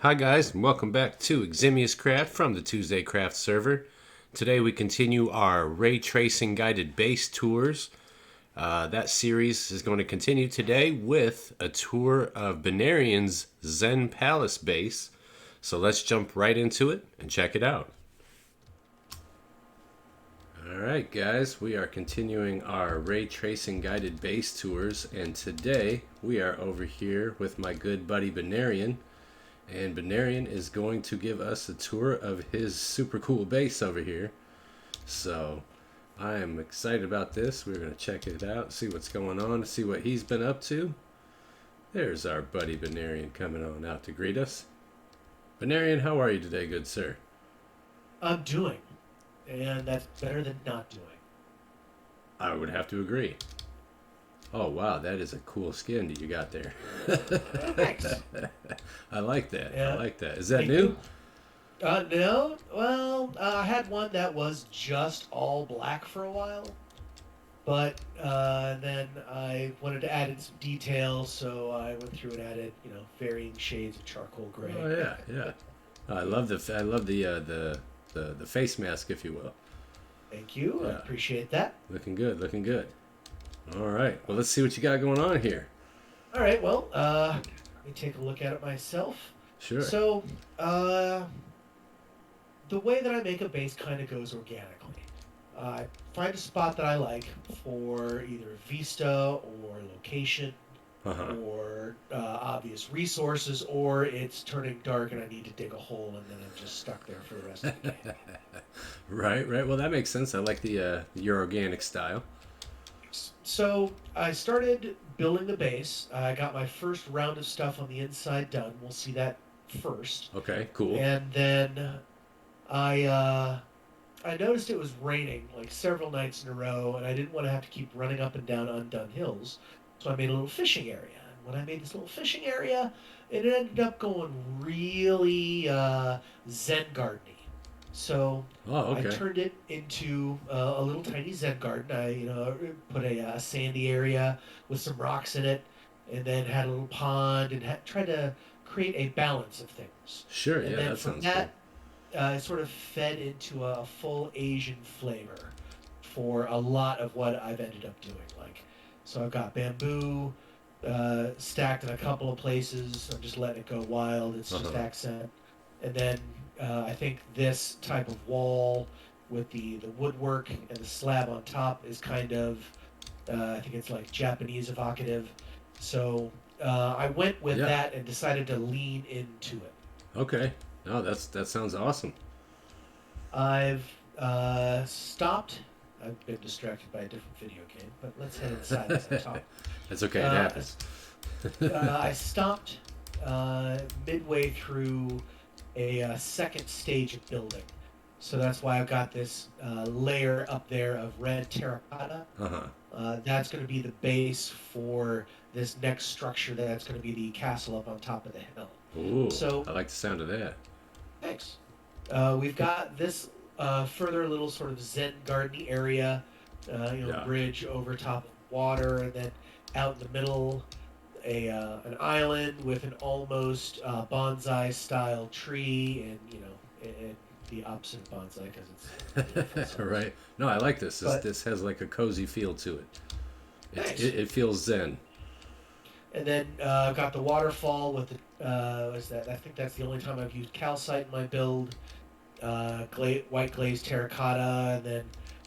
Hi guys, and welcome back to Eximius Craft from the TuesdayCraft server. Today we continue our ray tracing guided base tours. That series is going to continue today with a tour of Benarian's Zen Palace base. So let's jump right into it and check it out. Alright guys, we are continuing our ray tracing guided base tours, and today we are over here with my good buddy Benarian. And Benarian is going to give us a tour of his super cool base over here. So I am excited about this. We're going to check it out, see what's going on, see what he's been up to. There's our buddy Benarian coming on out to greet us. Benarian, how are you today, good sir? I'm doing, and that's better than not doing. I would have to agree. Oh wow, that is a cool skin that you got there. Thanks. I like that. I Yeah, like that. Is that thank new? you. No, well, I had one that was just all black for a while, but then I wanted to add in some details, so I went through and added, varying shades of charcoal Oh gray. yeah, yeah. I love the face mask, if you will. Thank you. I Yeah, appreciate that. looking good, looking good. All right. Well, let's see what you got going on here. All right, well, let me take a look at it myself. Sure. So, the way that I make a base kind of goes organically. I find a spot that I like for either vista or location Uh huh. or obvious resources, or it's turning dark and I need to dig a hole and then I'm just stuck there for the rest of the game. Right, right. Well, that makes sense. I like the your organic style. So I started building the base. I got my first round of stuff on the inside done. We'll see that first. Okay, cool. And then I uh, I noticed it was raining like several nights in a row, and I didn't want to have to keep running up and down undone hills. So I made a little fishing area. And when I made this little fishing area, it ended up going really Zen gardeny. So Oh, I okay. turned it into a little tiny Zen garden. I, put a sandy area with some rocks in it, and then had a little pond and tried to create a balance of things. Sure. And Yeah, then that from sounds cool. that, it sort of fed into a full Asian flavor for a lot of what I've ended up doing. Like, so I've got bamboo stacked in a couple of places. I'm just letting it go wild. It's Uh just huh. accent. And then I think this type of wall with the woodwork and the slab on top is kind of, I think it's like Japanese evocative. So I went with Yeah. that and decided to lean into it. Okay. No, that sounds awesome. I've stopped. I've been distracted by a different video game, but let's head inside as I talk. That's okay. It Uh, happens. I stopped midway through a second stage of building. So that's why I've got this layer up there of red terracotta. Uh huh. That's going to be the base for this next structure that's going to be the castle up on top of the hill. Ooh, So, I like the sound of that. thanks. We've got this further little sort of Zen gardeny area, Yeah. bridge over top of water, and then out in the middle, an island with an almost bonsai style tree, and the opposite of bonsai because it's full size. Right. No, I like this. This But this has like a cozy feel to it. nice. It feels zen. And then I've got the waterfall with the is that I think that's the only time I've used calcite in my build. White glazed terracotta, and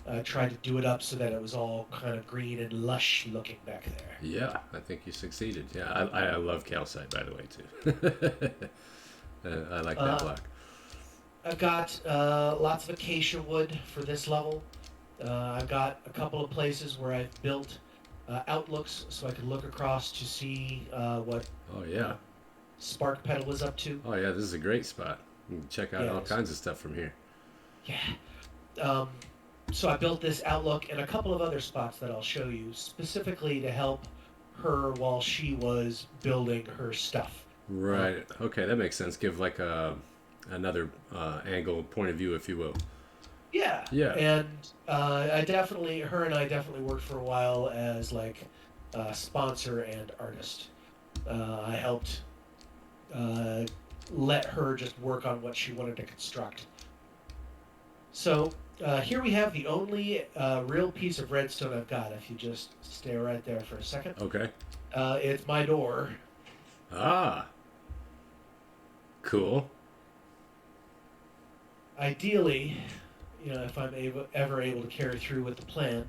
then tried to do it up so that it was all kind of green and lush looking back there. Yeah, I think you succeeded. Yeah, I love calcite, by the way, too. I like that Uh, block. I've got lots of acacia wood for this level. I've got a couple of places where I've built outlooks so I can look across to see what Oh uh, yeah. Spark Petal is up to. Oh yeah. This is a great spot. You can check out all Yes. kinds of stuff from here. Yeah. Um, so I built this outlook and a couple of other spots that I'll show you specifically to help her while she was building her stuff. Um, Right. Okay, that makes sense. Give like a another angle, point of view, if you will. yeah, Yeah. and her and I definitely worked for a while as like sponsor and artist. I helped uh, let her just work on what she wanted to construct. So here we have the only real piece of redstone I've got. If you just stay right there for a second, Okay. it's my door. Ah, cool. Ideally, if I'm ever able to carry through with the plan,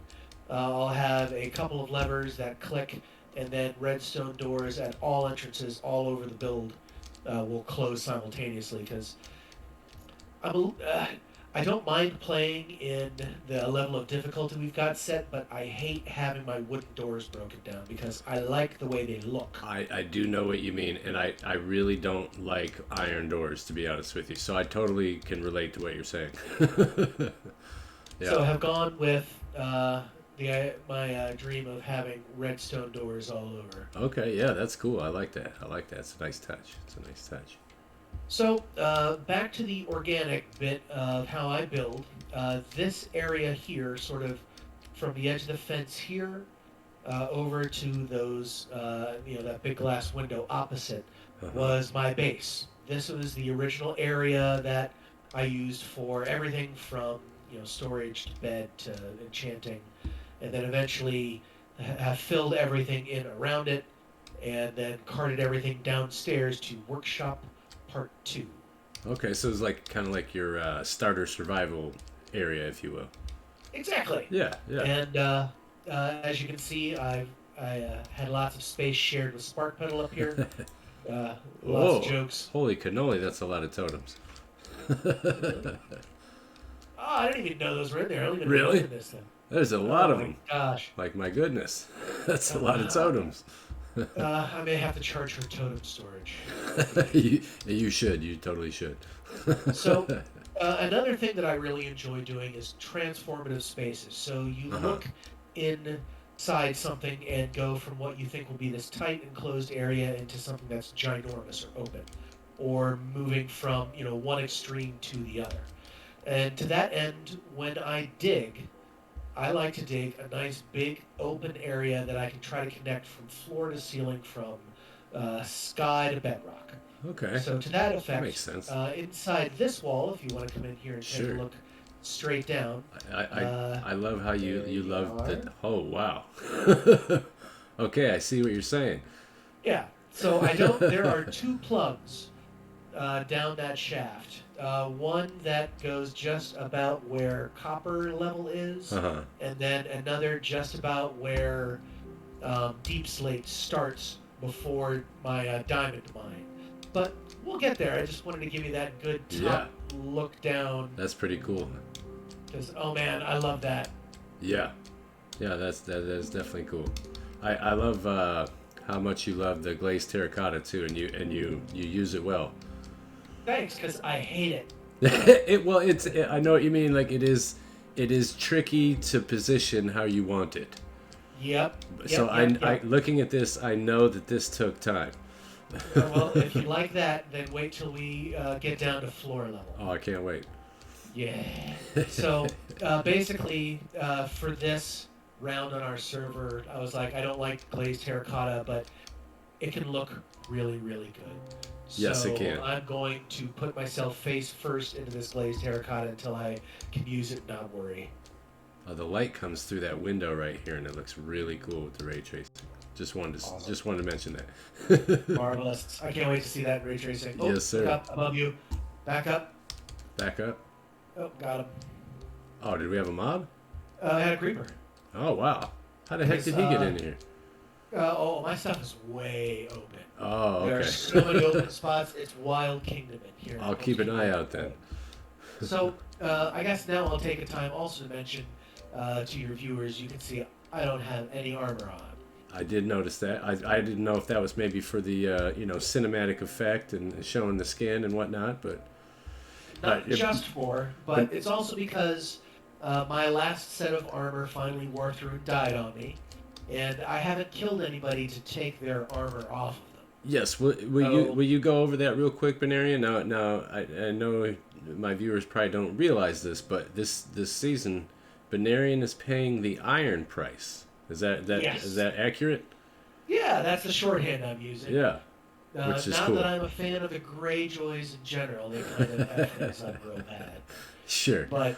I'll have a couple of levers that click, and then redstone doors at all entrances all over the build will close simultaneously. Because I'm I don't mind playing in the level of difficulty we've got set, but I hate having my wooden doors broken down because I like the way they look. I do know what you mean, and I really don't like iron doors, to be honest with you. So I totally can relate to what you're saying. So Yeah. I have gone with my dream of having redstone doors all over. Okay. Yeah, that's cool. I like that. I like that. It's a nice touch. It's a nice touch. So back to the organic bit of how I build. This area here, sort of from the edge of the fence here over to those, that big glass window opposite, Uh-huh. was my base. This was the original area that I used for everything from storage to bed to enchanting, and then eventually have filled everything in around it, and then carted everything downstairs to workshop part two. Okay, so it's like kind of like your starter survival area, if you will. Exactly. Yeah. Yeah. And as you can see, I had lots of space shared with Spark Pedal up here. Lots of Oh, jokes. holy cannoli! That's a lot of totems. Oh, I didn't even know those were in there. I don't even Really? reopen this thing. There's a Oh lot of my them. gosh. Like my goodness, that's a lot of Uh, totems. I may have to charge for totem storage. You should. You totally should. So, another thing that I really enjoy doing is transformative spaces. So you Uh-huh. look inside something and go from what you think will be this tight enclosed area into something that's ginormous or open, or moving from one extreme to the other. And to that end, when I dig, I like to dig a nice big open area that I can try to connect from floor to ceiling, from sky to bedrock. Okay, So to that that makes effect, sense. inside this wall, if you want to come in here and take a Sure. look straight down, I I, uh, I love how there you you love are. the. Oh wow. Okay, I see what you're saying. Yeah. So I don't. There are two plugs down that shaft. One that goes just about where copper level Uh is, huh. and then another just about where deep slate starts before my diamond mine. But we'll get there. I just wanted to give you that good Yeah, top look down that's pretty cool. because, oh man, I love that. Yeah, yeah, that's definitely cool. I love how much you love the glazed terracotta too, and you use it well. Thanks, because I hate it. I know what you mean. Like it is tricky to position how you want it. Yep, So yep, yep, I yep. looking at this, I know that this took time. Well, if you like that, then wait till we get down to floor level. Oh, I can't wait. Yeah. So basically, for this round on our server, I was like, I don't like glazed terracotta, but it can look really, really good. Yes, it So can. I'm going to put myself face first into this glazed terracotta until I can use it and not worry. The light comes through that window right here, and it looks really cool with the ray tracing. Awesome. Just wanted to mention that. Marvelous. I can't wait to see that in ray tracing. Oh, Yes, look sir. up above you. Back up. Back up. Oh, got him. Oh, did we have a mob? I had a creeper. Oh, wow. How the heck Because, did he get in here? my stuff is way open. Oh, There are okay. so many open spots. It's wild kingdom in here. I'll keep Most an people eye don't out then. know. So I guess now I'll take a time also to mention to your viewers, you can see I don't have any armor on. I did notice that. I didn't know if that was maybe for the cinematic effect and showing the skin and whatnot, but Not if, just for, but but it's also because my last set of armor finally wore through and died on me, and I haven't killed anybody to take their armor off of them. yes, So, will you go over that real quick, Benarian? Now I know my viewers probably don't realize this, but this season, Benarian is paying the iron price. Is yes. that accurate? Yeah, that's the shorthand I'm using. Yeah. which is Not that cool. I'm a fan of the Greyjoys in general. They kind of F things up real bad. Sure. But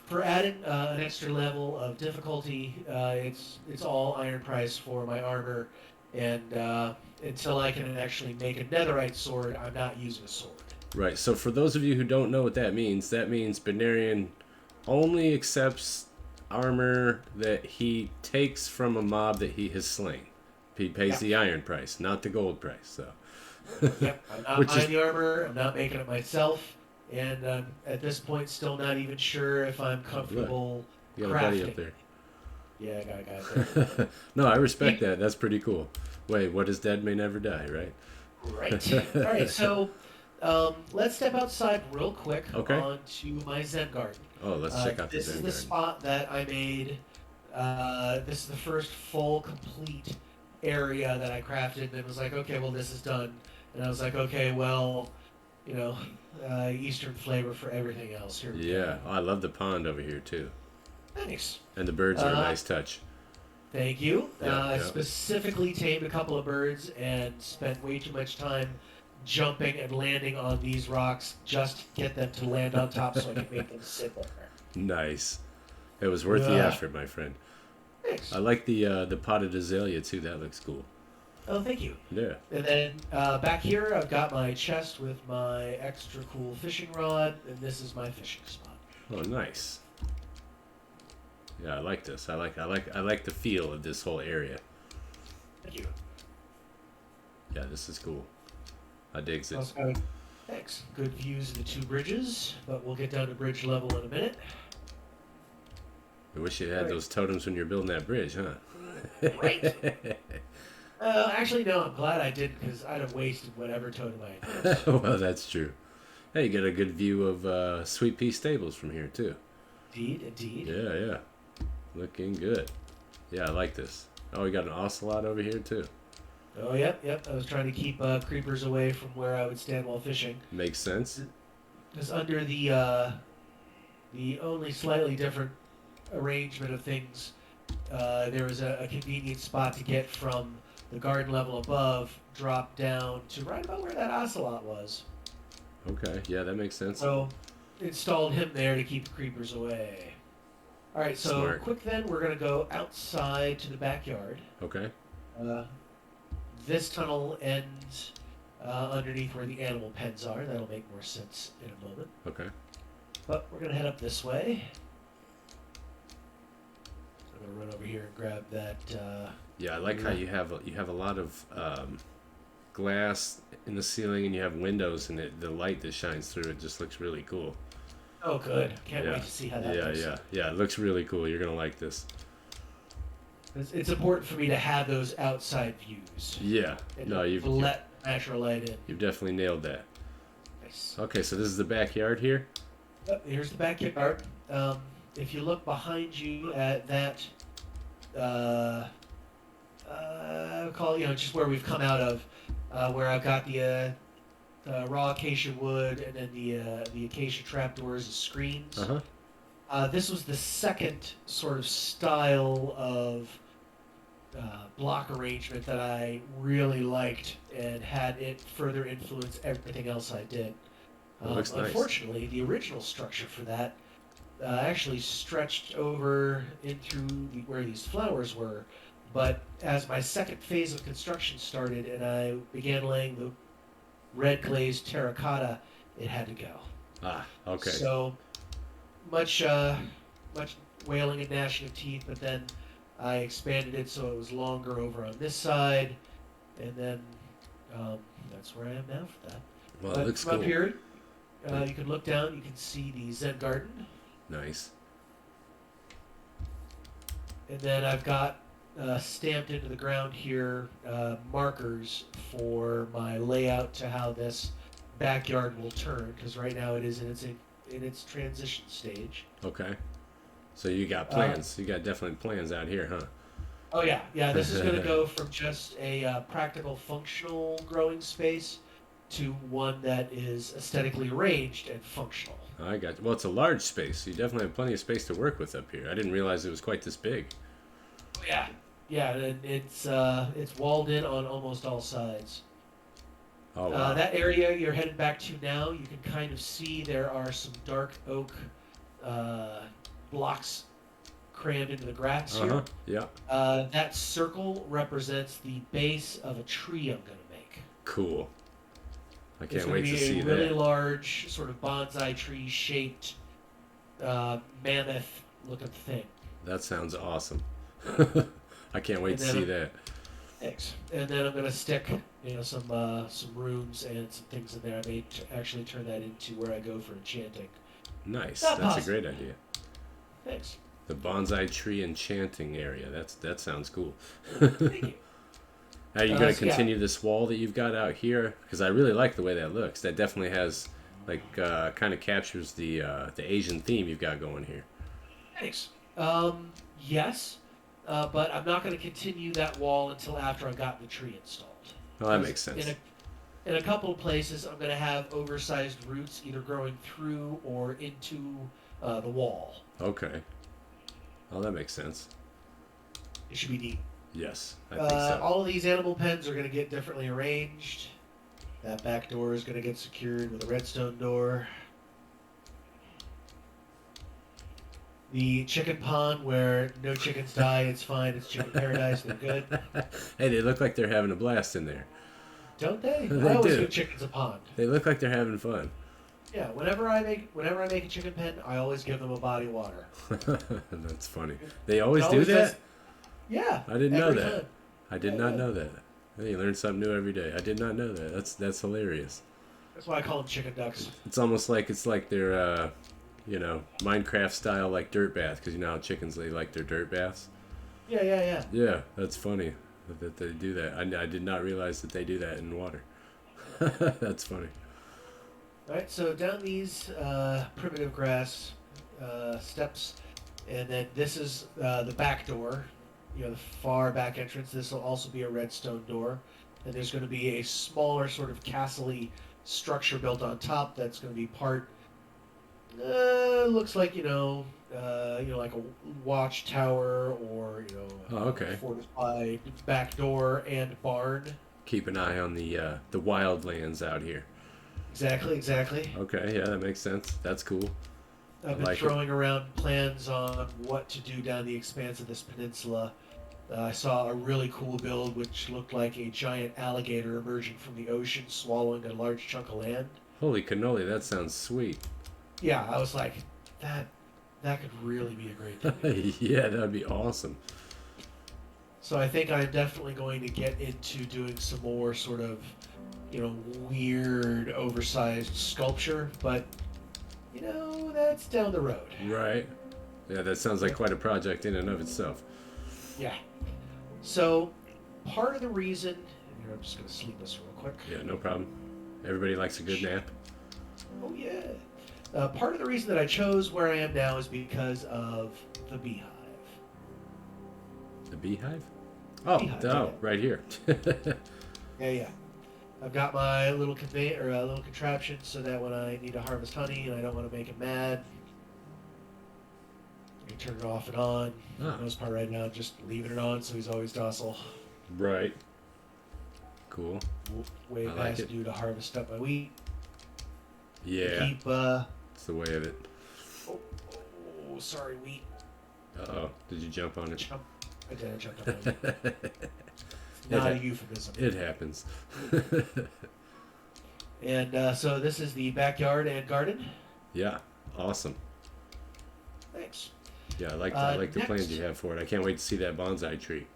for adding an extra level of difficulty, it's all iron price for my armor, and until I can actually make a netherite sword, I'm not using a sword. Right. So for those of you who don't know what that means Benarian only accepts armor that he takes from a mob that he has slain. He pays Yep, the iron price, not the gold price. So, yep. I'm not which is buying the armor. I'm not making it myself, and at this point, still not even sure if I'm oh, look, comfortable you got a buddy up crafting. there. Yeah, I got a guy there. No, I respect He- that. That's pretty cool. Wait, what is dead may never die, Right. All right. right? So let's step outside real quick Okay. onto my Zen garden. Oh, let's check out the This is Zen the garden. spot that I made. This is the first full, complete area that I crafted, and was like, okay, well, this is done. And I was like, okay, well, you know, Eastern flavor for everything else. Here we Yeah, go. oh, I love the pond over here too, Thanks. and the birds are a Uh, nice touch. Thank you. Yeah, I yeah. specifically tamed a couple of birds and spent way too much time jumping and landing on these rocks just to get them to land on top so I could make them sit there. Nice. It was worth the Yeah. effort, my friend. Thanks. I like the potted azalea too. That looks cool. Oh, thank you. Yeah. And then back here, I've got my chest with my extra cool fishing rod, and this is my fishing spot. Oh, nice. Yeah, I like this. I like the feel of this whole area. Thank you. Yeah, this is cool. I digs it. Also, thanks. Good views of the two bridges, but we'll get down to bridge level in a minute. I wish you had Right. those totems when you're building that bridge, huh? Right. Actually, no, I'm glad I didn't because I'd have wasted whatever totem I had built. Well, that's true. Hey, you get a good view of Sweet Pea Stables from here too. Indeed, indeed. Yeah, yeah. Looking good. Yeah, I like this. Oh, we got an ocelot over here too. Oh, yep, yep. I was trying to keep creepers away from where I would stand while fishing. Makes sense. Because under the only slightly different arrangement of things, there was a convenient spot to get from the garden level above, drop down to right about where that ocelot was. Okay, yeah, that makes sense. So installed him there to keep the creepers away. All right, so Smart. quick then, we're gonna go outside to the backyard. Okay. Uh, this tunnel ends underneath where the animal pens are. That'll make more sense in a moment. Okay. But we're gonna head up this way. I'm gonna run over here and grab that. Yeah, I like how you have a lot of glass in the ceiling and you have windows and the light that shines through it just looks really cool. Oh, good! Can't Yeah. wait to see how that Yeah, goes. yeah. It looks really cool. You're gonna like this. It's important for me to have those outside views. Yeah. And No, to let natural light in. you've definitely nailed that. Nice. Okay, so this is the backyard here. Here's the backyard. If you look behind you at that, call just where we've come out of, where I've got the raw acacia wood and then the acacia trapdoors as screens. Uh-huh. This was the second sort of style of block arrangement that I really liked and had it further influence everything else I did. That looks nice. Unfortunately, the original structure for that actually stretched over into where these flowers were. But as my second phase of construction started and I began laying the red glazed terracotta, it had to go. Ah, okay. So much wailing and gnashing of teeth, but then I expanded it so it was longer over on this side, and then that's where I am now for that. Well, But it looks from cool. up here, you can look down. You can see the Zen garden, Nice. and then I've got stamped into the ground here markers for my layout to how this backyard will turn. Because right now it is in its transition stage. Okay. So you got plans. You got definitely plans out here, huh? Oh yeah. This is going to go from just a practical, functional growing space to one that is aesthetically arranged and functional. I got. Well, it's a large space. You definitely have plenty of space to work with up here. I didn't realize it was quite this big. Yeah, and it's walled in on almost all sides. Oh wow. That area you're headed back to now, you can kind of see there are some dark oak uh, blocks crammed into the grass Uh huh. here. Yeah. That circle represents the base of a tree I'm going to make. Cool. I It's can't going to wait to be a see really that. large, sort of bonsai tree shaped, mammoth looking thing. That sounds awesome. I can't wait And to then see that. thanks. And then I'm gonna stick, some rooms and some things in there. I may actually turn that into where I go for enchanting. Nice. Not That's a possible. great idea. Thanks. The bonsai tree enchanting area. That sounds cool. Thank you. Are you going to So yeah, continue this wall that you've got out here? Because I really like the way that looks. That definitely has, like, kind of captures the Asian theme you've got going here. thanks. Yes, but I'm not gonna continue that wall until after I've got the tree installed. Well, that Because makes in sense. a couple of places, I'm gonna have oversized roots either growing through or into the wall. Okay. Oh, that makes sense. It should be neat. Yes, I think so. All of these animal pens are going to get differently arranged. That back door is going to get secured with a redstone door. The chicken pond where no chickens die, it's fine, it's chicken paradise, they're good. Hey, they look like they're having a blast in there. Don't they? I They always do. give chickens a pond. They look like they're having fun. Yeah, whenever I make a chicken pen, I always give them a body of water. That's funny. They It always do always does. that? Yeah, I didn't know every that. time. I did Yeah, not yeah. know that. Hey, you learn something new every day. I did not know that. That's hilarious. That's why I call them chicken ducks. It's like their Minecraft style like dirt bath because you know how chickens they like their dirt baths. Yeah, yeah, yeah. Yeah, that's funny that they do that. I did not realize that they do that in water. That's funny. All right, so down these primitive grass steps, and then this is the back door, the far back entrance. This will also be a redstone door, and there's going to be a smaller sort of castle-y structure built on top that's going to be part. Looks like like a watchtower or Oh, okay. fortified back door and barn. Keep an eye on the wildlands out here. Exactly, exactly. Okay, yeah, that makes sense. That's cool. I I've been like it. throwing around plans on what to do down the expanse of this peninsula. I saw a really cool build which looked like a giant alligator emerging from the ocean, swallowing a large chunk of land. Holy cannoli, that sounds sweet. Yeah, I was like, that that could really be a great thing to do. Yeah, that'd be awesome. So I think I'm definitely going to get into doing some more sort of, weird, oversized sculpture, but that's down the road. Right. Yeah, that sounds like quite a project in and of itself. Yeah. So, part of the reason, here I'm just going to sleep this real quick. Yeah, no problem. Everybody likes a good nap. Oh, yeah. Part of the reason that I chose where I am now is because of the Beehive. The beehive? Oh, Beehive, oh, yeah. right here. Yeah, yeah. I've got my little conveyor, or a little contraption, so that when I need to harvest honey and I don't want to make him mad, I can turn it off and on. For Ah, the most part, right now, just leaving it on so he's always docile. right. Cool. Way I like past it. due to harvest up my wheat. Yeah, Keep. it's the way of it. Oh, sorry, wheat. Uh-oh, did you jump on it? Jump. I did. I jumped up on you. it, Not a ha- euphemism. it happens. And so this is the backyard and garden. Yeah, awesome. Thanks. Yeah, I like the plans Next. you have for it. I can't wait to see that bonsai tree.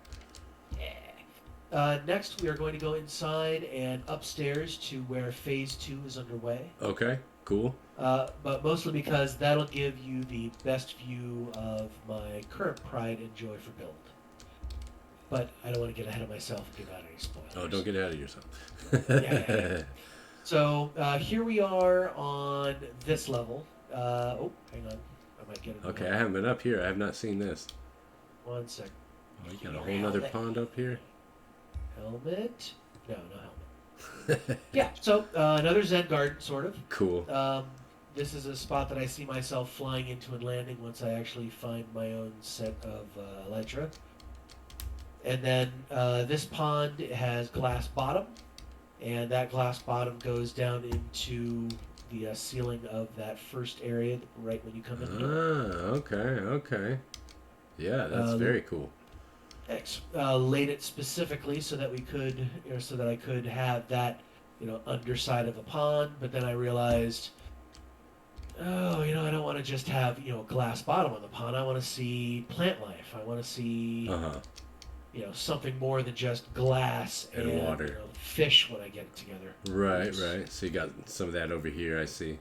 Next, we are going to go inside and upstairs to where Phase 2 is underway. Okay, cool. But mostly because that'll give you the best view of my current Pride and Joy for build. But I don't want to get ahead of myself and give out any spoilers. Oh, don't get ahead of yourself. Yeah. So here we are on this level. Hang on. I might get it. Okay, I haven't been up here. I have not seen this. 1 sec. Oh, you got a whole nother pond up here? Helmet? No helmet. Yeah, so another Zen garden, sort of. Cool. This is a spot that I see myself flying into and landing once I actually find my own set of elytra. And then this pond has glass bottom. and that glass bottom goes down into the ceiling of that first area right when you come in the door. Okay, okay. Yeah, that's very cool. Laid it specifically so that we could, so that I could have that, underside of a pond. But then I realized, oh, I don't want to just have, glass bottom on the pond. I want to see plant life. I want to see, Uh-huh. something more than just glass And and water. fish when I get it together. Right, right. So you got some of that over here, I see.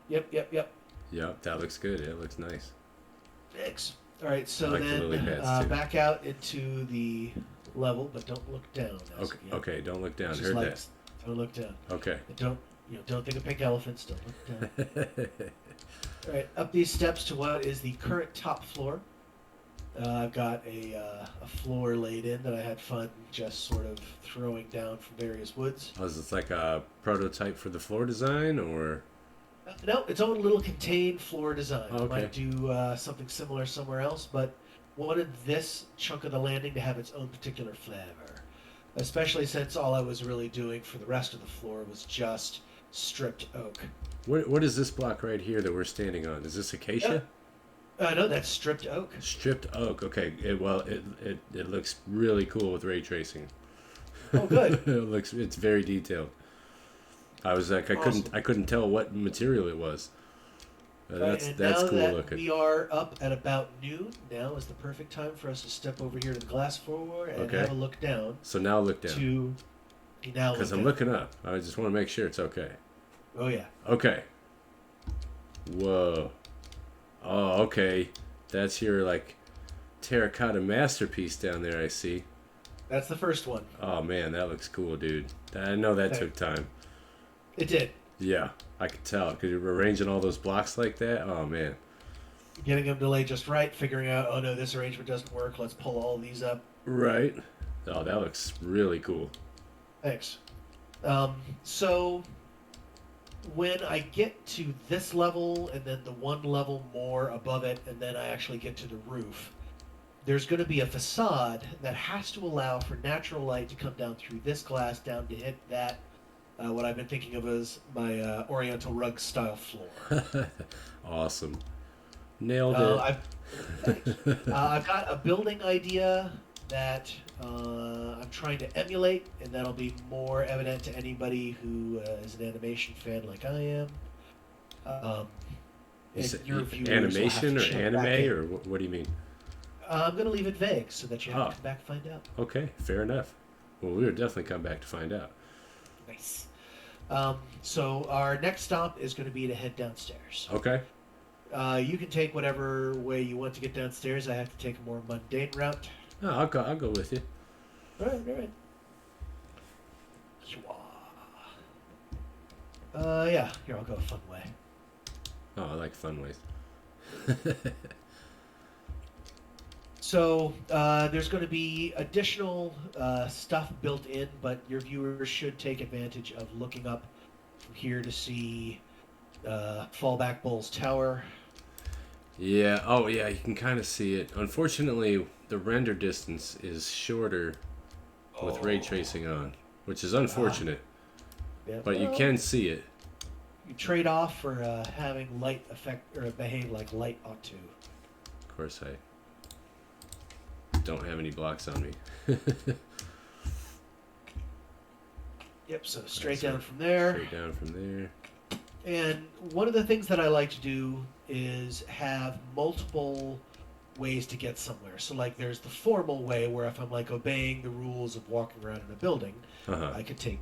Yep, yep, yep. Yep, that looks good. It looks nice. Thanks. All right, I so like the then lily pads too. back out into the level, but don't look down. Okay, okay, don't look down. Just Heard like, that. don't look down. Okay. And don't think of pink elephants. Don't look down. All right, up these steps to what is the current top floor. I've got a floor laid in that I had fun just sort of throwing down from various woods. Oh, is this like a prototype for the floor design, or? No, its own little contained floor design. Oh, okay. Might do something similar somewhere else, but wanted this chunk of the landing to have its own particular flavor. Especially since all I was really doing for the rest of the floor was just stripped oak. What is this block right here that we're standing on? Is this acacia? No, that's stripped oak. Stripped oak. Okay. It looks really cool with ray tracing. Oh, good. It's very detailed. I was like, Awesome. I couldn't tell what material it was. Right, and That's now cool that looking. we are up at about noon, now is the perfect time for us to step over here to the glass floor and Okay. have a look down. So now look down. Because I'm looking up. I just want to make sure it's okay. Oh yeah. Okay. Whoa. Oh, okay. That's your like terracotta masterpiece down there. I see. That's the first one. Oh man, that looks cool, dude. I know that took time. It did. Yeah, I could tell because you're arranging all those blocks like that. Oh man. Getting them to lay just right, figuring out, oh no, this arrangement doesn't work. Let's pull all these up. Right. Oh, that looks really cool. Thanks. So when I get to this level and then the one level more above it, and then I actually get to the roof, there's going to be a facade that has to allow for natural light to come down through this glass down to hit that, what I've been thinking of as my Oriental rug style floor. Awesome. Nailed it. I've got a building idea that I'm trying to emulate, and that'll be more evident to anybody who is an animation fan like I am. Your viewers will have Animation to or check anime, back in. or what do you mean? I'm going to leave it vague so that you have Oh. to come back and find out. Okay, fair enough. Well, we'll definitely come back to find out. Nice. So our next stop is going to be to head downstairs. Okay. You can take whatever way you want to get downstairs. I have to take a more mundane route. No, I'll go with you. All right. Yeah. Here, I'll go a fun way. Oh, I like fun ways. So there's going to be additional stuff built in, but your viewers should take advantage of looking up from here to see Fallback Bull's Tower. Yeah. Oh, yeah. You can kind of see it. Unfortunately, the render distance is shorter with ray tracing on, which is unfortunate. Yeah, But you can see it. You trade off for having light affect or behave like light ought to. Of course, I don't have any blocks on me. Yep. So straight down from there. Straight down from there. And one of the things that I like to do is have multiple ways to get somewhere. So like there's the formal way where if I'm like obeying the rules of walking around in a building, Uh-huh. I could take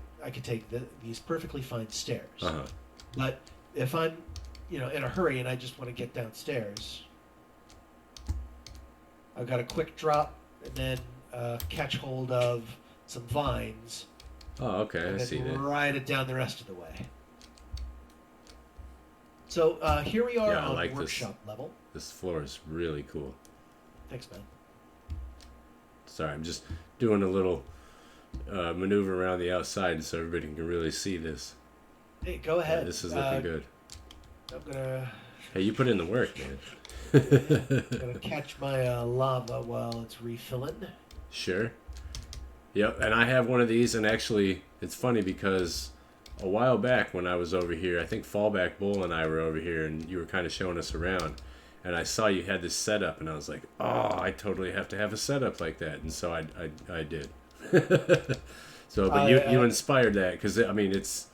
these perfectly fine stairs. Uh-huh. But if I'm, in a hurry and I just want to get downstairs, I've got a quick drop and then catch hold of some vines. Oh, okay. And I then see that. ride it down the rest of the way. So here we are Yeah, I on like this. workshop level. This floor is really cool. Thanks, man. Sorry, I'm just doing a little maneuver around the outside so everybody can really see this. Hey, go Yeah, ahead. this is looking good. I'm gonna Hey, you put in the work, man. catch my lava while it's refilling. Sure. Yep, and I have one of these, and actually, it's funny because a while back when I was over here, I think Fallback Bull and I were over here, and you were kind of showing us around, and I saw you had this setup, and I was like, oh, I totally have to have a setup like that, and so I did. So, but you I inspired that because I mean it's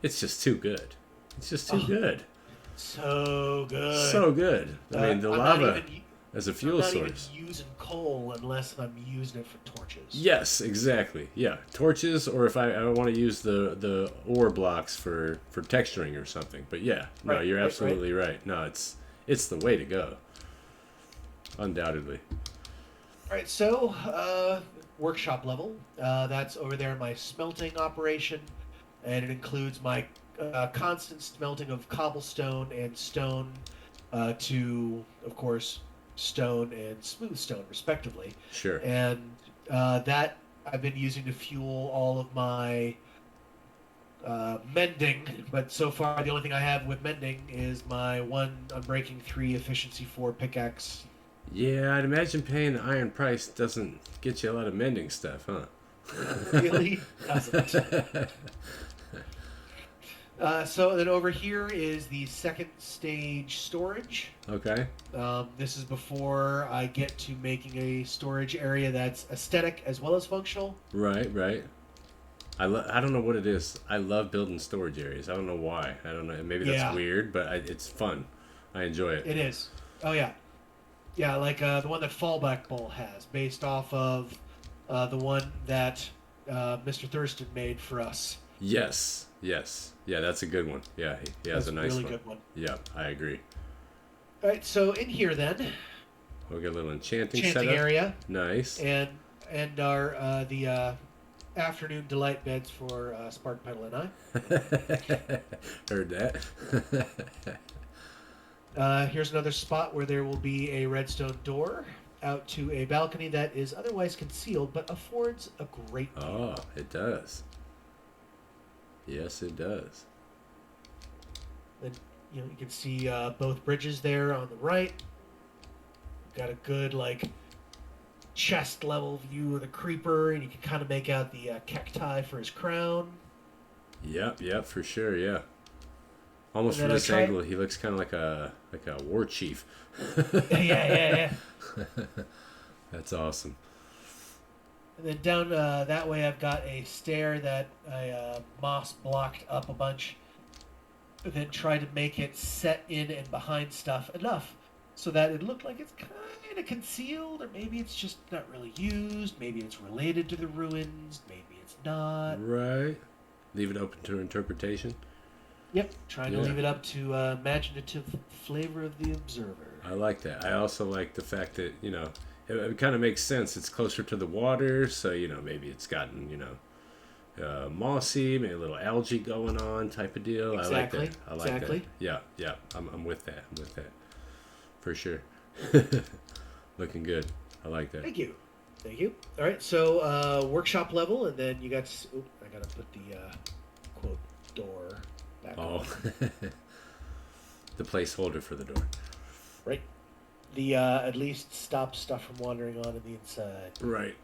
just too good. It's just too oh, good. so good. So good. I mean the I'm not lava even as a I'm fuel not even source. using coal unless I'm using it for torches. Yes, exactly. Yeah, torches, or if I want to use the ore blocks for texturing or something. But yeah, no, Right, you're right, right. absolutely right. No, it's the way to go, undoubtedly. All right, so workshop level. That's over there in my smelting operation, and it includes my constant smelting of cobblestone and stone to, of course, stone and smooth stone, respectively. Sure. And that I've been using to fuel all of my mending. But so far, the only thing I have with mending is my one Unbreaking 3 Efficiency 4 pickaxe. Yeah, I'd imagine paying the iron price doesn't get you a lot of mending stuff, huh? It really doesn't. So then over here is the second stage storage. Okay. This is before I get to making a storage area that's aesthetic as well as functional. Right, right. I don't know what it is. I love building storage areas. I don't know why. I don't know. Maybe that's Yeah, weird, but it's fun. I enjoy it. it is. Oh yeah, yeah, like the one that Fallback Bull has, based off of the one that Mr. Thurston made for us. Yes, yes, yeah. That's a good one. Yeah, he has That's a a nice really one. good one. Yeah, I agree. All right, so in here then, We'll get a little enchanting chanting setup. area Nice. and our the afternoon delight beds for Spark Petal and I. Heard that. Here's another spot where there will be a redstone door out to a balcony that is otherwise concealed but affords a great Oh, view. it does. Yes, it does. Then you can see both bridges there on the right. Got a good like chest level view of the creeper, and you can kind of make out the cacti for his crown. Yep, yep, for sure. Yeah. And Almost from then I this try. angle, he looks kind of like a war chief. Yeah, yeah, yeah. That's awesome. And then down that way, I've got a stair that I moss blocked up a bunch, but then tried to make it set in and behind stuff enough so that it looked like it's kind of concealed, or maybe it's just not really used. Maybe it's related to the ruins. Maybe it's not. Right. Leave it open to interpretation. Yep, trying to Yeah. leave it up to imaginative flavor of the observer. I like that. I also like the fact that, it kind of makes sense. It's closer to the water, so, maybe it's gotten, mossy, maybe a little algae going on type of deal. Exactly. I like that. I like Exactly. that. Yeah, yeah. I'm with that. I'm with that. For sure. Looking good. I like that. Thank you. Thank you. All right, so workshop level, and then you got. Oop, I gotta put the quote door back Oh. on. The placeholder for the door. Right. The at least stop stuff from wandering on in the inside. Right.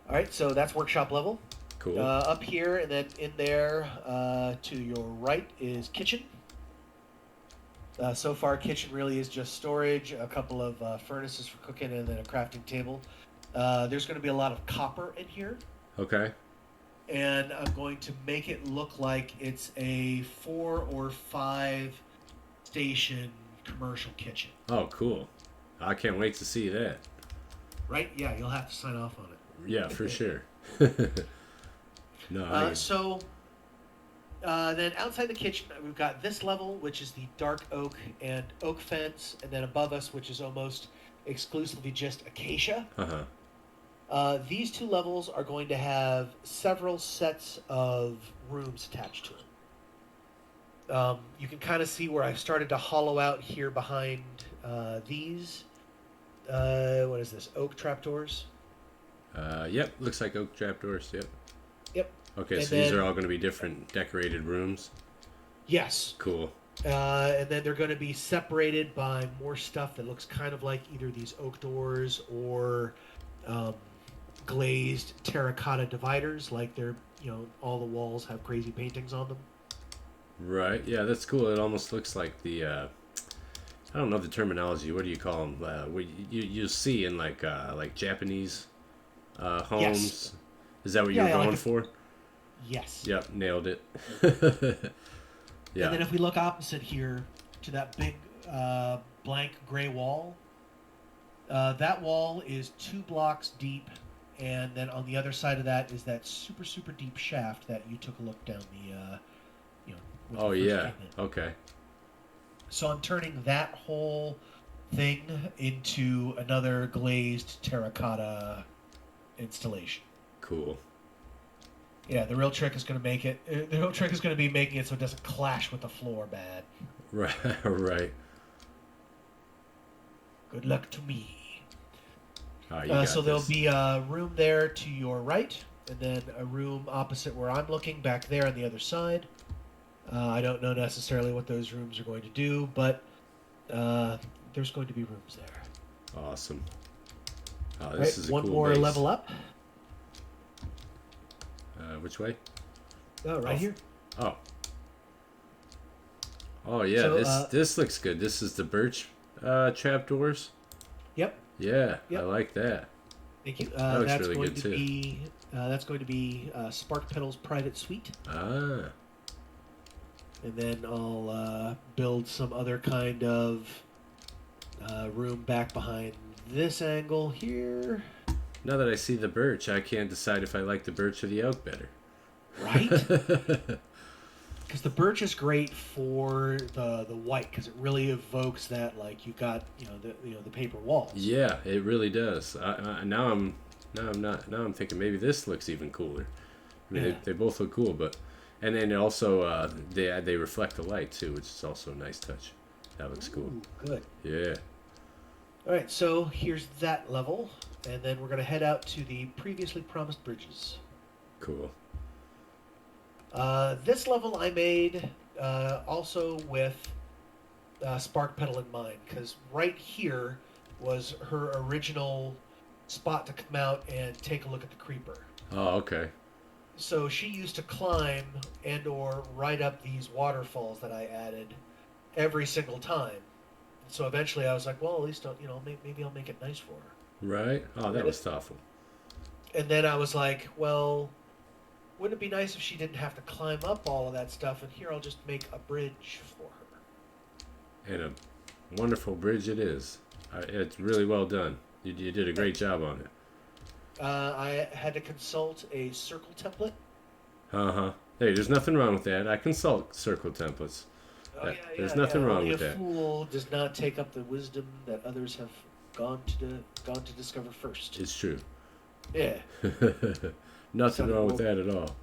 All right, so that's workshop level. Cool. Up here and then in there to your right is kitchen. So far, kitchen really is just storage, a couple of furnaces for cooking, and then a crafting table. There's going to be a lot of copper in here, Okay. and I'm going to make it look like it's a 4 or 5 station commercial kitchen. Oh, cool. I can't wait to see that. Right? Yeah, you'll have to sign off on it. Yeah, for sure. No, Then outside the kitchen, we've got this level, which is the dark oak and oak fence, and then above us, which is almost exclusively just acacia. uh-huh. These two levels are going to have several sets of rooms attached to them. You can kind of see where I've started to hollow out here behind these. What is this? Oak trapdoors? Yep, looks like oak trapdoors, yep. Yep. Okay, And so these then- are all going to be different decorated rooms. Yes. Cool. And then they're going to be separated by more stuff that looks kind of like either these oak doors or glazed terracotta dividers, like they're, all the walls have crazy paintings on them. Right. Yeah, that's cool. It almost looks like the I don't know the terminology. What do you call them? What you see in like Japanese Yes. homes. Is that what you Yeah, were yeah, going for? yes. Yep, nailed it. And Yeah. then if we look opposite here to that big blank gray wall, that wall is 2 blocks deep, and then on the other side of that is that super super deep shaft that you took a look down the, you know, when Oh you first yeah. came in. Okay. So I'm turning that whole thing into another glazed terracotta installation. Cool. Yeah, the real trick is going to make it. The real trick is going to be making it so it doesn't clash with the floor bad. Right. Right. Good luck to me. Ah, you So got there'll this. be a room there to your right, and then a room opposite where I'm looking back there on the other side. I don't know necessarily what those rooms are going to do, but uh, there's going to be rooms there. Awesome. Oh, All this right, is a one cool more base. level up. Which way? Oh, Oh. right here. Oh. Oh yeah. So, This looks good. This is the birch trapdoors. yep, Yeah, I yep. like that. Thank you. That looks really good too. That's going to be Spark Petal's private suite, Ah. and then I'll build some other kind of room back behind this angle here. Now that I see the birch, I can't decide if I like the birch or the oak better. Right? Because the birch is great for the white, because it really evokes that, like, you've got the paper walls. Yeah, it really does. Now I'm thinking maybe this looks even cooler. I mean, Yeah. they both look cool, but and then also they reflect the light too, which is also a nice touch. That looks cool. Ooh, good. Yeah. All right, so here's that level, and then we're going to head out to the previously promised bridges. Cool. This level I made also with Spark Petal in mind, because right here was her original spot to come out and take a look at the creeper. Oh, okay. So she used to climb and or ride up these waterfalls that I added every single time. So eventually I was like, well, at least maybe I'll make it nice for her. Right. Oh, that was thoughtful. And then I was like, well, wouldn't it be nice if she didn't have to climb up all of that stuff? And here I'll just make a bridge for her. And a wonderful bridge it is. It's really well done. You did a great job on it. I had to consult a circle template. Uh-huh. Hey, there's nothing wrong with that. I consult circle templates. Oh, yeah, There's nothing wrong Only with a that. fool does not take up the wisdom that others have gone to discover first. It's true. Yeah. Nothing wrong with that at all.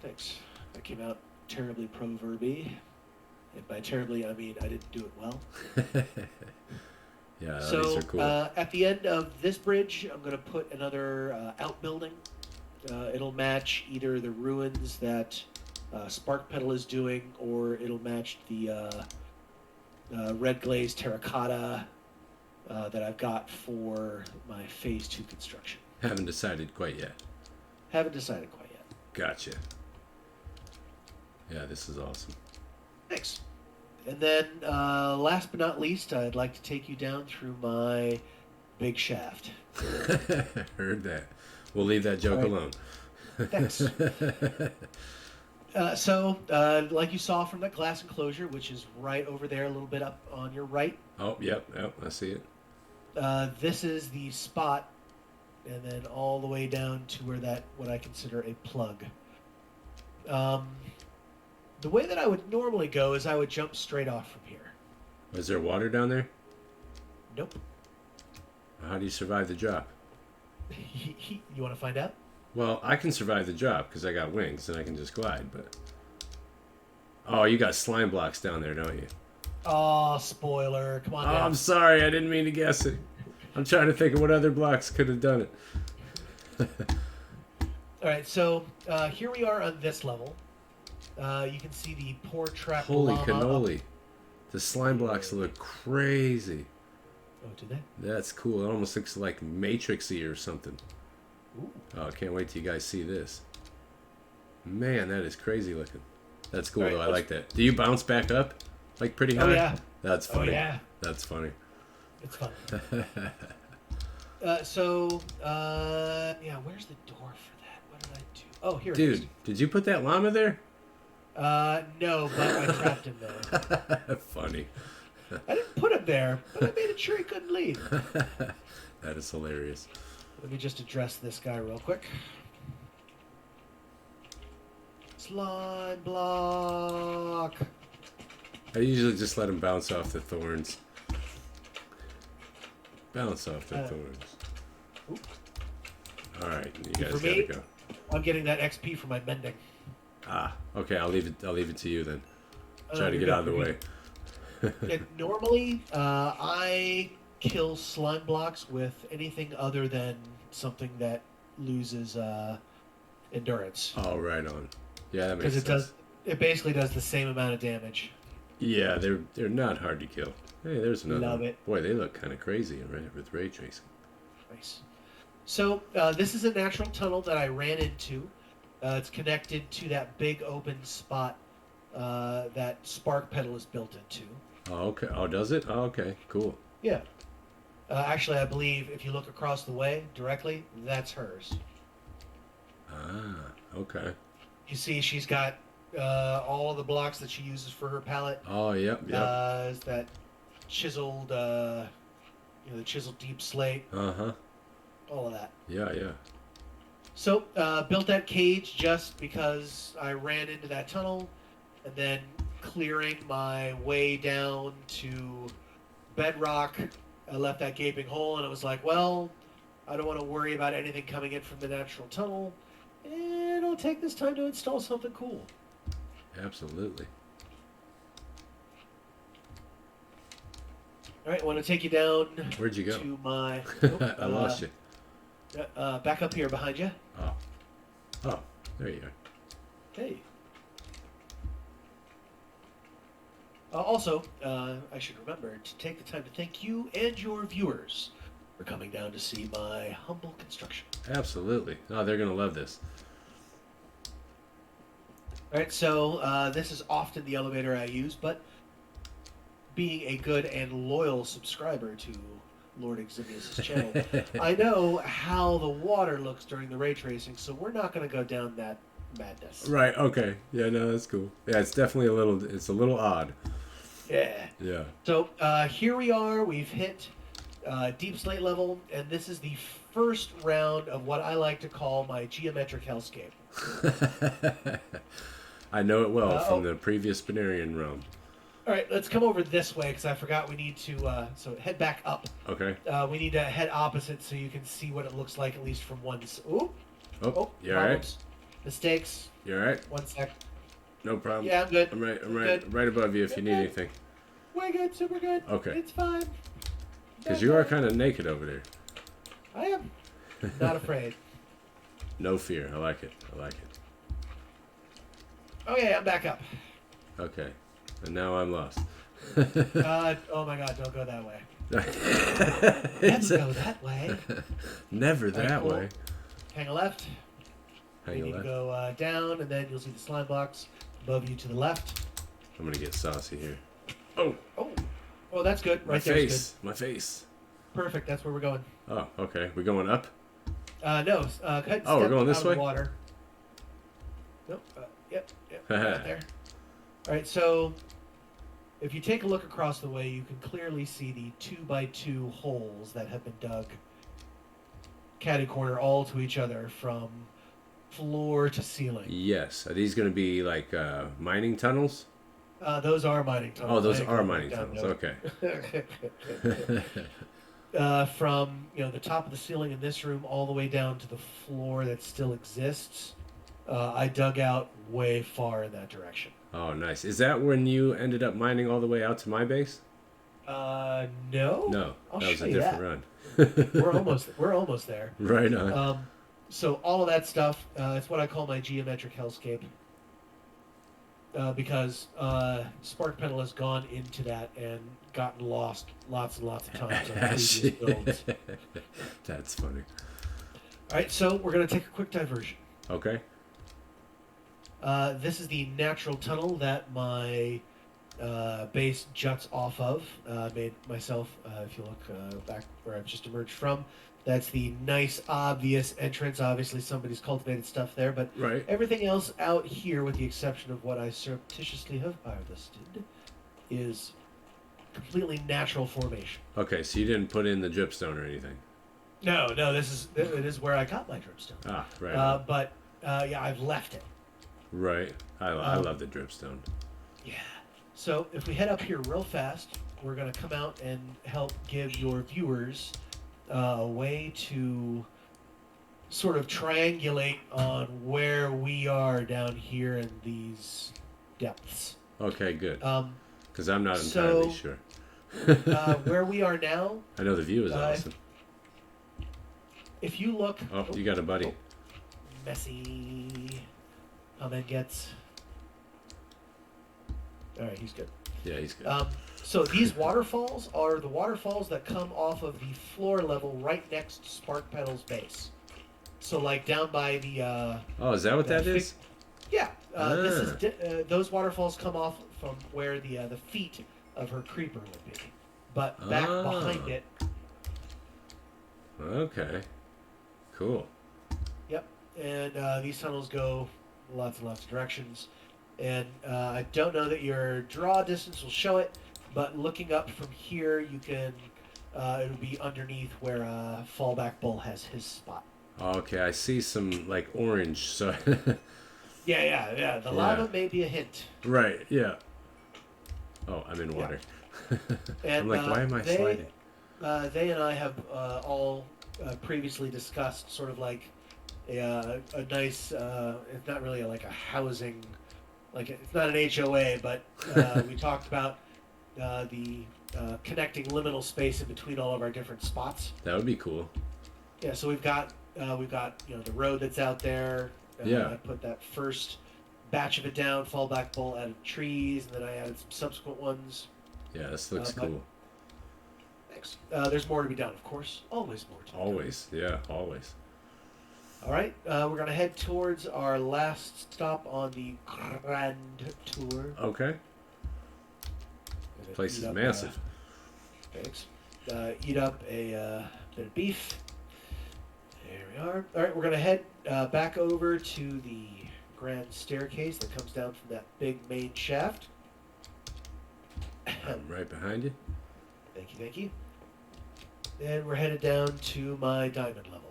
Thanks. That came out terribly proverby. And by terribly, I mean I didn't do it well. Yeah, So these are cool. at the end of this bridge, I'm going to put another outbuilding. It'll match either the ruins that Spark Petal is doing, or it'll match the red glazed terracotta that I've got for my Phase 2 construction. Haven't decided quite yet. Haven't decided quite yet. Gotcha. Yeah, this is awesome. Thanks. And then, last but not least, I'd like to take you down through my big shaft. Heard that. We'll leave that joke alone. Thanks. Like you saw from that glass enclosure, which is right over there, a little bit up on your right, Oh, yep, I see it. this is the spot, and then all the way down to where what I consider a plug. The way that I would normally go is I would jump straight off from here. Is there water down there? Nope. How do you survive the drop? You want to find out? Well, I can survive the drop because I got wings and I can just glide, but... Oh, you got slime blocks down there, don't you? Oh, spoiler. Come on Oh, down. I'm sorry. I didn't mean to guess it. I'm trying to think of what other blocks could have done it. All right, so here we are on this level. You can see the poor trapped Holy llama cannoli. The slime blocks look crazy. Oh, do they? That's cool. It almost looks like Matrixy or something. Ooh. Oh, I can't wait till you guys see this. Man, that is crazy looking. That's cool, All right, though. I like that. Do you bounce back up? Like pretty Oh high? yeah. That's Oh funny. yeah. That's funny. It's fun. Yeah, where's the door for that? What did I do? Oh, here it is. Dude, did you put that llama there? No, but I trapped him there. Funny. I didn't put him there, but I made sure he couldn't leave. That is hilarious. Let me just address this guy real quick. Slime block. I usually just let him bounce off the thorns. Bounce off the thorns. Oop. All right, you guys For gotta me, go. I'm getting that XP for my mending. Ah, okay. I'll leave it to you then. Try to You're get good, out of the you're way. good. And normally, I kill slime blocks with anything other than something that loses endurance. Oh, right on. Yeah, that makes Because sense. it basically does the same amount of damage. Yeah, they're not hard to kill. Hey, there's another Love one. it. Boy, they look kind of crazy with ray tracing. Nice. So this is a natural tunnel that I ran into. It's connected to that big open spot that Spark Pedal is built into. Oh, okay. Oh, does it? Oh, okay. Cool. Yeah. Actually, I believe if you look across the way directly, that's hers. Ah, okay. You see, she's got all of the blocks that she uses for her palette. Oh, yep. Is that chiseled, the chiseled deep slate, Uh-huh. all of that. Yeah. So, built that cage just because I ran into that tunnel, and then clearing my way down to Bedrock, I left that gaping hole, and it was like, well, I don't want to worry about anything coming in from the natural tunnel, and I'll take this time to install something cool. Absolutely. All right, I want to take you down. Where'd you go? To my. I lost you. Back up here behind you. Oh, there you are. Hey. Also, I should remember to take the time to thank you and your viewers for coming down to see my humble construction. Absolutely. Oh, they're gonna love this. All right, so this is often the elevator I use, but being a good and loyal subscriber to Lord Eximius' channel, I know how the water looks during the ray tracing, so we're not going to go down that madness. Right. Okay. Yeah. No, that's cool. Yeah, it's definitely a little odd. Yeah. Yeah. So here we are. We've hit deep slate level, and this is the first round of what I like to call my geometric hellscape. I know it well from the previous Benarian realm. All right, let's come over this way because I forgot we need to. So head back up. Okay. We need to head opposite so you can see what it looks like at least from one. Ooh. Oh, you all problems. right? Mistakes. You all right? 1 sec. No problem. Yeah, I'm good. I'm Good. right above you if you need Good. anything. We're good. Super good. Okay. It's fine. Because you are kind of naked over there. I am. Not afraid. No fear. I like it. Okay, I'm back up. Okay. And now I'm lost. Oh my god, don't go that way. Never go that way. Never that cool. way. Hang a left. Hang You a need left. to go down, and then you'll see the slime box above you to the left. I'm gonna get saucy here. Oh, Oh, that's good. my Right there's face. My face. good. Perfect. That's where we're going. Oh, okay. We're going up. No. Cut Oh, we're step going this out of way? the water. Nope. Yep. Right there. All right. So, if you take a look across the way, you can clearly see the 2x2 holes that have been dug, catty corner all to each other from floor to ceiling. Yes. Are these gonna be like mining tunnels? Those are mining tunnels. Oh, those I ain't are gonna mining look down tunnels. those. Okay. From the top of the ceiling in this room all the way down to the floor that still exists, I dug out way far in that direction. Oh, nice. Is that when you ended up mining all the way out to my base? No. No, I'll that was show a you different that. run. We're almost there. Right on. So all of that stuff, it's what I call my geometric hellscape. Because Spark Pedal has gone into that and gotten lost lots and lots of times on previous builds. That's funny. All right, so we're going to take a quick diversion. Okay. This is the natural tunnel that my base juts off of. Made myself, if you look back where I've just emerged from, that's the nice, obvious entrance. Obviously, somebody's cultivated stuff there, but Right. everything else out here, with the exception of what I surreptitiously have harvested, is completely natural formation. Okay, so you didn't put in the dripstone or anything. No, no, it is where I got my dripstone. Ah, right on. But yeah, I've left it. Right. I Um, love the dripstone. yeah. So if we head up here real fast, we're gonna come out and help give your viewers a way to sort of triangulate on where we are down here in these depths. Okay, good. Um, Because I'm not entirely so sure. where we are now, I know the view is uh, awesome. if you look, Oh, you got a buddy. messy. Ahmed gets. All right, he's good. Yeah, he's good. So these waterfalls are the waterfalls that come off of the floor level right next to Spark Pedal's base. So like down by the Oh, is that what that fi- is? yeah, this is Ah. those waterfalls come off from where the feet of her creeper would be, but back behind Ah. it. Okay. Cool. Yep, and these tunnels go lots and lots of directions, and I don't know that your draw distance will show it, but looking up from here, you can. It'll be underneath where Fallback Bull has his spot. Okay, I see some like orange. So. Yeah, yeah, yeah. The Yeah. lava may be a hint. Right. Yeah. Oh, I'm in Yeah. water. And I'm like, why am I sliding? They and I have all previously discussed sort of like a nice. It's not really like a housing, like it's not an HOA, but we talked about the connecting liminal space in between all of our different spots. That would be cool. Yeah, so we've got the road that's out there. Yeah. I put that first batch of it down. Fallback Bull added trees, and then I added some subsequent ones. Yeah, this looks but- cool. Thanks. There's more to be done, of course. Always more to be done. Always. Yeah, always. All right, we're gonna head towards our last stop on the Grand Tour. Okay. Gonna Place eat is up, massive. Thanks. Eat up a bit of beef. There we are. All right, we're gonna head back over to the grand staircase that comes down from that big main shaft. I'm right behind you. Thank you, thank you. And we're headed down to my diamond level.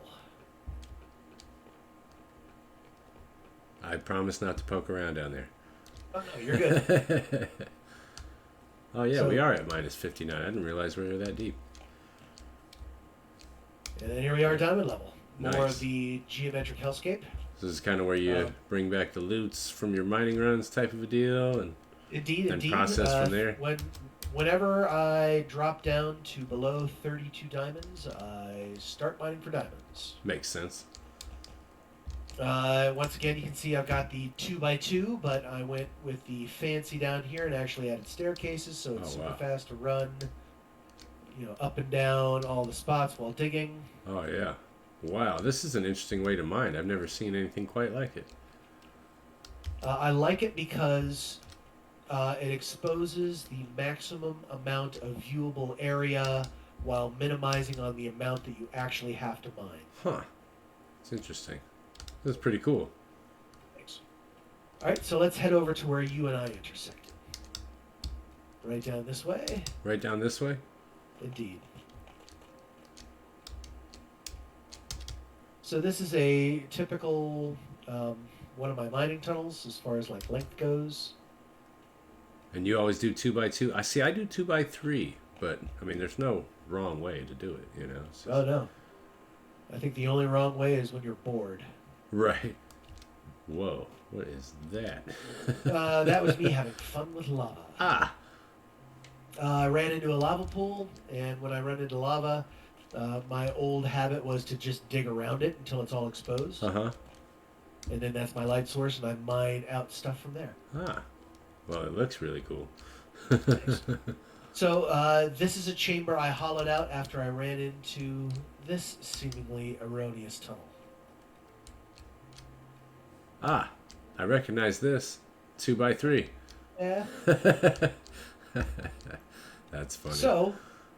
I promise not to poke around down there. Oh no, you're good. Oh yeah, So- we are at minus 59. I didn't realize we were that deep. And then here we are, diamond level. More Nice. of the geometric hellscape. This is kind of where you bring back the loots from your mining runs, type of a deal, and Indeed, And indeed. process from there. Whenever I drop down to below 32 diamonds, I start mining for diamonds. makes sense. Once again, you can see I've got the 2x2, but I went with the fancy down here and actually added staircases, so it's Oh, super wow. fast to run, up and down all the spots while digging. Oh yeah. Wow, this is an interesting way to mine. I've never seen anything quite like it. I like it because it exposes the maximum amount of viewable area while minimizing on the amount that you actually have to mine. Huh. It's interesting. That's pretty cool. Thanks. All right, so let's head over to where you and I intersected. Right down this way. Right down this way? Indeed. So this is a typical one of my mining tunnels as far as like length goes. And you always do 2x2. I see. I do 2x3, but I mean, there's no wrong way to do it. It's just- Oh no. I think the only wrong way is when you're bored. Right. Whoa. What is that? That was me having fun with lava. Ah. I ran into a lava pool, and when I run into lava, my old habit was to just dig around it until it's all exposed. Uh-huh. And then that's my light source, and I mine out stuff from there. Ah. Well, it looks really cool. Thanks. So this is a chamber I hollowed out after I ran into this seemingly erroneous tunnel. Ah, I recognize this. 2x3. Yeah. That's funny. So,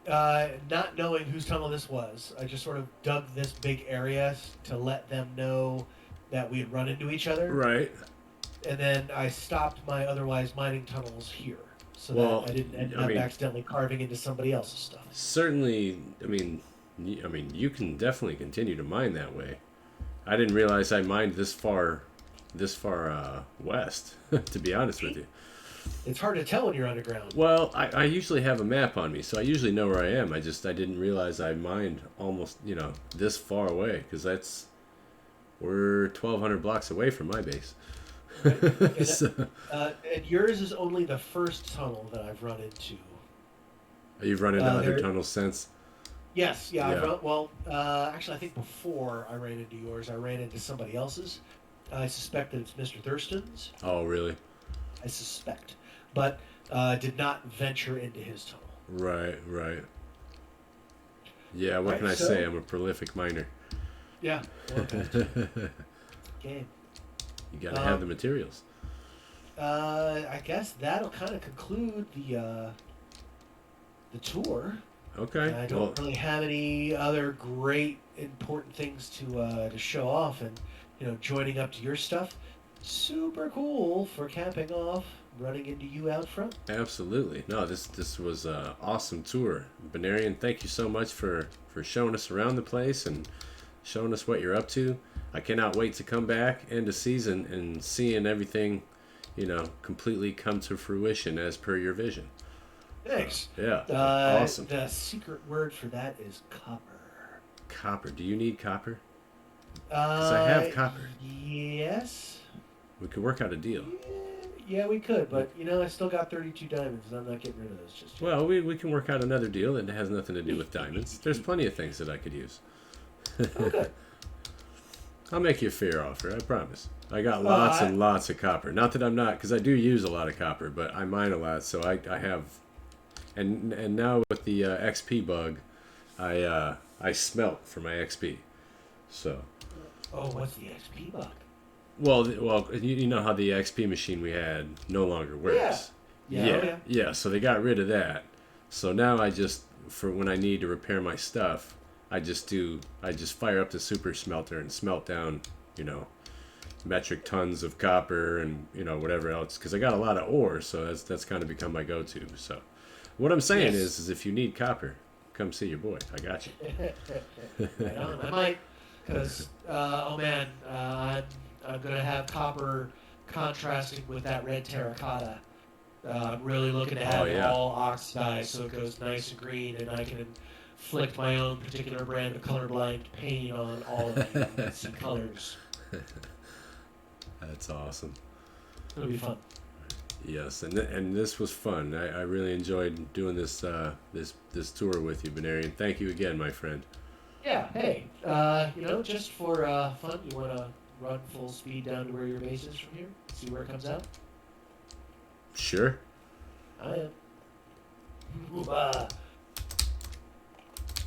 not knowing whose tunnel this was, I just sort of dug this big area to let them know that we had run into each other, Right. and then I stopped my otherwise mining tunnels here, so that Well, I didn't end I up mean, accidentally carving into somebody else's stuff. certainly. I mean, you can definitely continue to mine that way. I didn't realize I mined this far west. To be honest with See? you. It's hard to tell when you're underground. Well, I usually have a map on me, so I usually know where I am. I didn't realize I mined almost this far away because we're 1,200 blocks away from my base. Okay. And, So, and yours is only the first tunnel that I've run into. you've run into other There, tunnels since. yes, yeah, I've Yeah. run. Well, actually, I think before I ran into yours, I ran into somebody else's. I suspect that it's Mr. Thurston's. Oh, really? I suspect, but did not venture into his tunnel. Right, right. Yeah, All what right, can I say? so I'm a prolific miner. yeah, well, You game. gotta have the Um, materials. I guess that'll kind of conclude the tour. Okay. I Well, don't really have any other great important things to show off, and joining up to your stuff, super cool for camping off, running into you out front. absolutely. No, this was an awesome tour. Benarian, thank you so much for showing us around the place and showing us what you're up to. I cannot wait to come back end of season and seeing everything, completely come to fruition as per your vision. So, Thanks. yeah, awesome. The secret word for that is copper. Copper. Do you need copper? Because I Uh, have copper. yes. We could work out a deal. Yeah, we could, but I still got 32 diamonds, and I'm not getting rid of those just yet. Well, we can work out another deal that has nothing to do with diamonds. There's plenty of things that I could use. Okay. I'll make you a fair offer, I promise. I got Well, lots and lots of copper. Not that I'm not, because I do use a lot of copper, but I mine a lot, so I have. And now with the XP bug, I smelt for my XP. So, oh, what's the XP bug? well, you know how the XP machine we had no longer works. Yeah. Yeah, Oh, yeah. yeah. So they got rid of that. So now I just, for when I need to repair my stuff, I just fire up the super smelter and smelt down, metric tons of copper and whatever else because I got a lot of ore, so that's kind of become my go-to. So what I'm saying Yes. is if you need copper, come see your boy. I got you. Right on. I might, because oh man, I'm gonna have copper contrasting with that red terracotta. I'm really looking to Oh have it yeah, all oxidized so it goes nice and green, and I can inflict my own particular brand of colorblind pain on all of you and see colors. that's awesome. It'll be fun. Yes, and this was fun. I really enjoyed doing this tour with you, Benarian. Thank you again, my friend. Yeah. Hey, just for fun, you want to run full speed down to where your base is from here? See where it comes out? Sure. I am.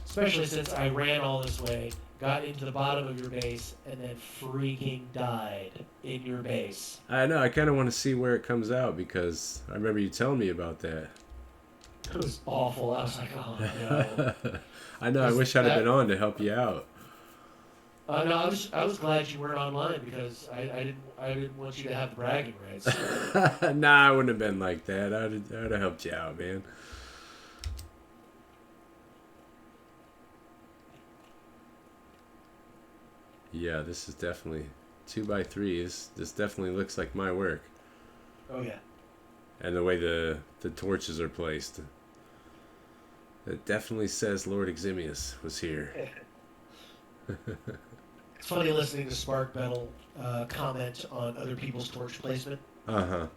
Especially since I ran all this way, got into the bottom of your base, and then freaking died in your base. I know. I kind of want to see where it comes out because I remember you telling me about that. It was awful. I was like, oh no. I know. I wish I'd have been on to help you out. No, I was glad you weren't online because I didn't want you to have the bragging rights. Nah, I wouldn't have been like that. I'd have helped you out, man. Yeah, this is definitely 2x3. This definitely looks like my work, Oh yeah. and the way the torches are placed. It definitely says Lord Eximius was here. It's funny listening to Spark Battle comment on other people's torch placement. Uh huh.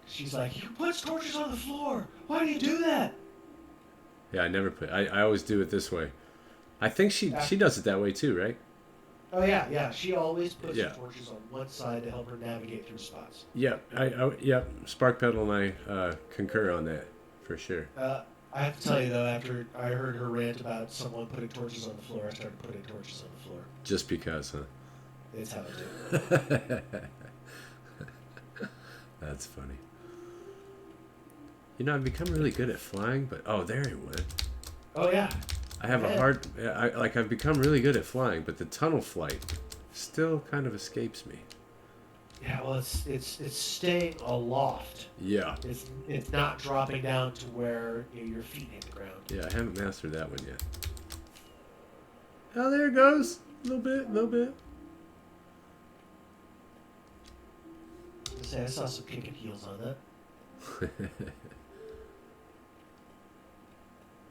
She's like, "You put torches on the floor. Why do you do that?" Yeah, I never put. I always do it this way. I think she does it that way too, right? Oh yeah. She always puts Yeah. her torches on one side to help her navigate through spots. Yep. Yep. Spark Pedal and I concur on that for sure. I have to tell you though, after I heard her rant about someone putting torches on the floor, I started putting torches on the floor. Just because, huh? It's how I do it. That's funny. You know, I've become really good at flying, but oh, there he went. Oh yeah. I have a hard, I've become really good at flying, but the tunnel flight still kind of escapes me. Yeah, well, it's staying aloft. Yeah. It's not dropping down to where your feet hit the ground. Yeah, I haven't mastered that one yet. Oh, there it goes. A little bit. I saw some kicking heels on that.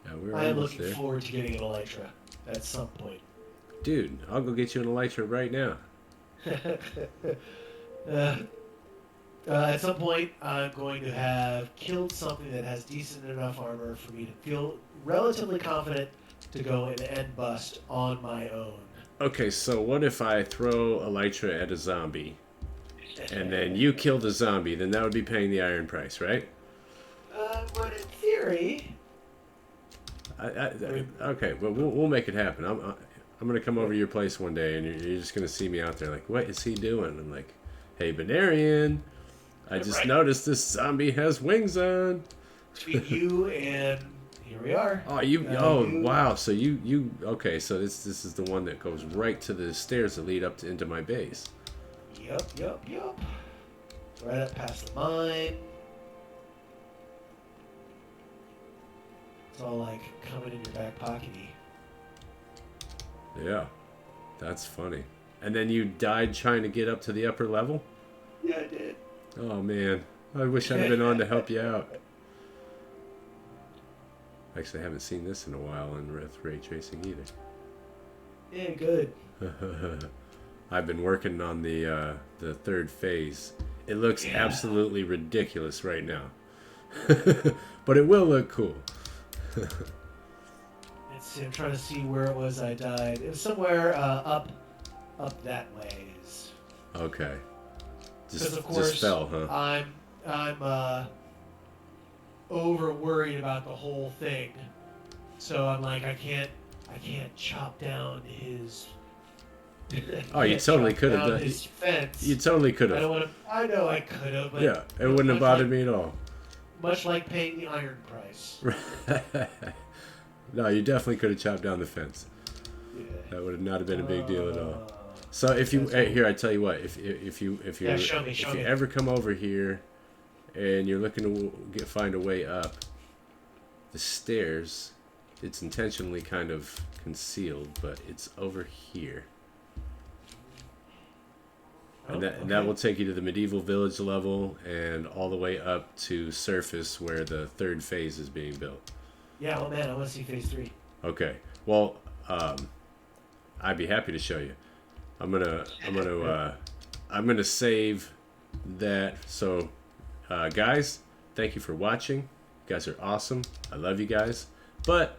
Yeah, we're I am almost looking there. forward to getting an elytra at some point. Dude, I'll go get you an elytra right now. At some point, I'm going to have killed something that has decent enough armor for me to feel relatively confident to go and end bust on my own. Okay, so what if I throw elytra at a zombie, and then you kill the zombie? Then that would be paying the iron price, right? But in theory... Okay, well, we'll make it happen. I'm gonna come over to your place one day, and you're just gonna see me out there like, what is he doing? I'm like, hey, Benarian, I just noticed this zombie has wings on. Between you and here we are. Oh, wow. So you okay? So this is the one that goes right to the stairs that lead up into my base. Yup. Right up past the mine. It's all like coming in your back pockety. Yeah, that's funny. And then you died trying to get up to the upper level? Yeah, I did. Oh, man. I wish I'd been on to help you out. Actually, I haven't seen this in a while in ray tracing either. Yeah, good. I've been working on the third phase. It looks absolutely ridiculous right now. But it will look cool. I'm trying to see where it was I died. It was somewhere up that ways. Okay. Because of course, just fell, huh? I'm over worried about the whole thing. So I'm like, I can't chop down his. Oh, you totally could have done. His fence. You totally could have. I know I could have. But yeah, it wouldn't have bothered me at all. Much like paying the iron price. No, you definitely could have chopped down the fence. Yeah. That would not have been a big deal at all. So if you here, I tell you what, if you show me. ever come over here, and you're looking to find a way up, the stairs, it's intentionally kind of concealed, but it's over here. And that will take you to the medieval village level and all the way up to surface where the third phase is being built. Yeah, well, man, I want to see phase 3. Okay. Well, I'd be happy to show you. I'm gonna save that. So, guys, thank you for watching. You guys are awesome. I love you guys. But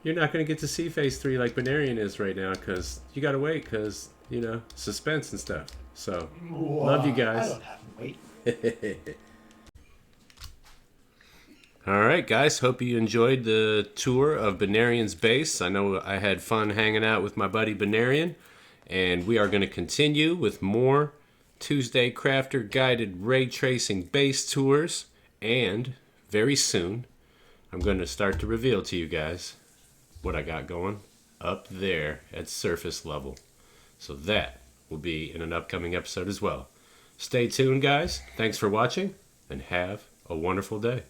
you're not gonna get to see phase 3 like Benarian is right now because you gotta wait because suspense and stuff. So, love you guys. I don't have to wait. All right, guys. Hope you enjoyed the tour of Benarian's base. I know I had fun hanging out with my buddy Benarian, and we are going to continue with more TuesdayCrafter guided ray tracing base tours. And very soon, I'm going to start to reveal to you guys what I got going up there at surface level. So that will be in an upcoming episode as well. Stay tuned, guys. Thanks for watching, and have a wonderful day.